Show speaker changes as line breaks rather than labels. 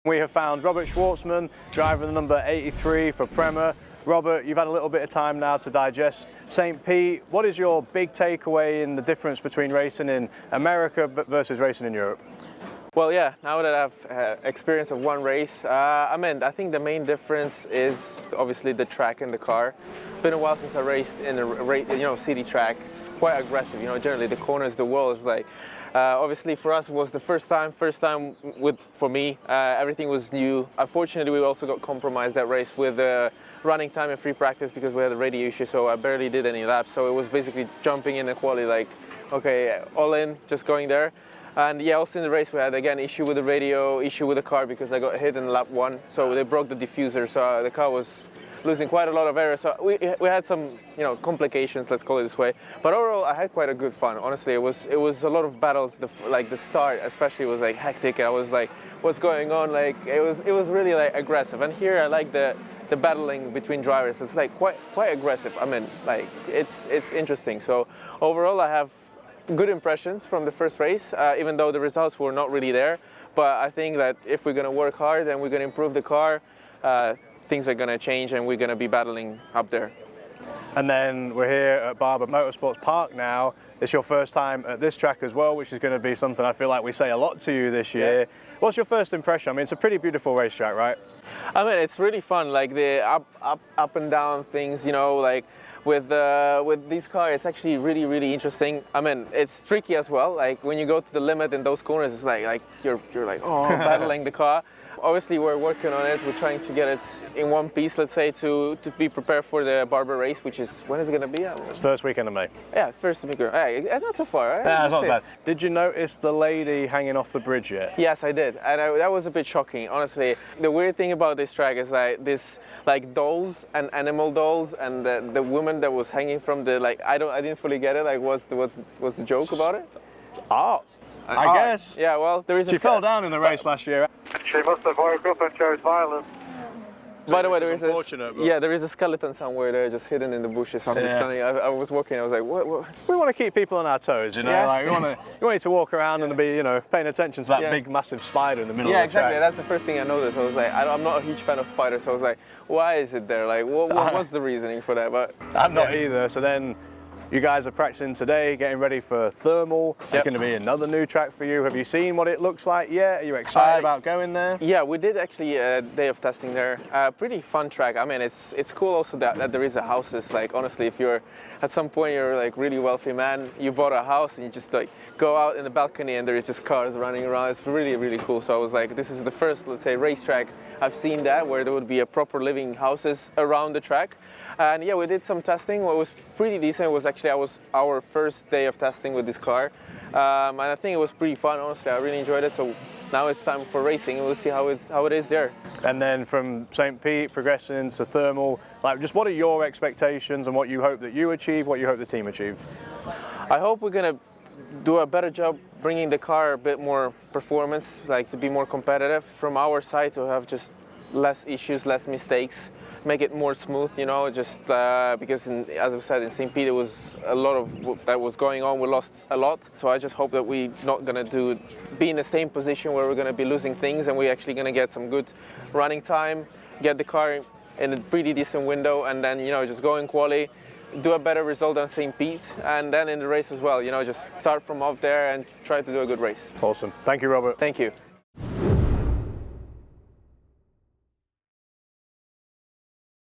We have found Robert Shwartzman, driver the number 83 for Prema. Robert, you've had a little bit of time now to digest St. Pete. What is your big takeaway in the difference between racing in America versus racing in Europe?
Well, yeah, now that I've experience of one race, I think the main difference is obviously the track and the car. Been a while since I raced in a city track. It's quite aggressive, generally the corners, the wall is like, obviously for us it was the first time for me, everything was new. Unfortunately, we also got compromised that race with running time and free practice because we had a radio issue, so I barely did any laps. So it was basically jumping in the quali, like, okay, all in, just going there. And yeah, also in the race we had again issue with the radio, issue with the car because I got hit in lap 1. So they broke the diffuser, so the car was losing quite a lot of air. So we had some complications, let's call it this way. But overall, I had quite a good fun. Honestly, it was a lot of battles. The start, especially, was like hectic. And I was like, what's going on? Like it was really like aggressive. And here I like the battling between drivers. It's like quite aggressive. I mean, like it's interesting. So overall, I have good impressions from the first race, even though the results were not really there. But I think that if we're going to work hard and we're going to improve the car, things are going to change and we're going to be battling up there.
And then we're here at Barber Motorsports Park now. It's your first time at this track as well, which is going to be something I feel like we say a lot to you this year. Yeah. What's your first impression? I mean, it's a pretty beautiful racetrack, right?
I mean, it's really fun, like the up and down things, like with these cars, it's actually really interesting. I mean, it's tricky as well. Like when you go to the limit in those corners, it's like you're like battling the car. Obviously, we're working on it. We're trying to get it in one piece, let's say, to be prepared for the Barber race, which is, when is it going to be?
It's first weekend of May.
Yeah, first weekend. Hey, not too far, right?
Yeah, it's not bad. Did you notice the lady hanging off the bridge yet?
Yes, I did, and that was a bit shocking, honestly. The weird thing about this track is like this, like dolls and animal dolls, and the woman that was hanging from the, like, I didn't fully get it. Like, what's the joke about it?
Oh, I guess.
Yeah, well, there is.
She fell down in the race last year.
She must have woke up and chose violence.
By the way, there is a skeleton somewhere there, just hidden in the bushes. I'm just standing. I was walking. I was like, what?
We want to keep people on our toes,
Yeah.
Like we want you to walk around and be, paying attention to that big, massive spider in the middle of the track.
Yeah, exactly. That's the first thing I noticed. I was like, I'm not a huge fan of spiders, so I was like, why is it there? Like, what's the reasoning for that? But
I'm not either. So then, you guys are practicing today, getting ready for thermal. It's going to be another new track for you. Have you seen what it looks like yet? Are you excited about going there?
Yeah, we did actually a day of testing there. Pretty fun track. I mean, it's cool also that there is a houses. Like, honestly, if you're at some point you're like really wealthy man, you bought a house and you just like go out in the balcony and there is just cars running around. It's really cool. So I was like, this is the first, let's say, racetrack I've seen that where there would be a proper living houses around the track. And yeah, we did some testing. What was pretty decent. It was actually our first day of testing with this car. And I think it was pretty fun, honestly. I really enjoyed it. So now it's time for racing and we'll see how it is there.
And then from St. Pete, progressing into thermal, like just what are your expectations and what you hope that you achieve, what you hope the team achieve?
I hope we're going to do a better job bringing the car a bit more performance, like to be more competitive from our side, to have just less issues, less mistakes, make it more smooth, just because as I said, in St. Pete, there was a lot of that was going on. We lost a lot. So I just hope that we're not going to be in the same position where we're going to be losing things and we're actually going to get some good running time, get the car in a pretty decent window, and then, just go in quali, do a better result than St. Pete, and then in the race as well, just start from off there and try to do a good race.
Awesome. Thank you, Robert.
Thank you.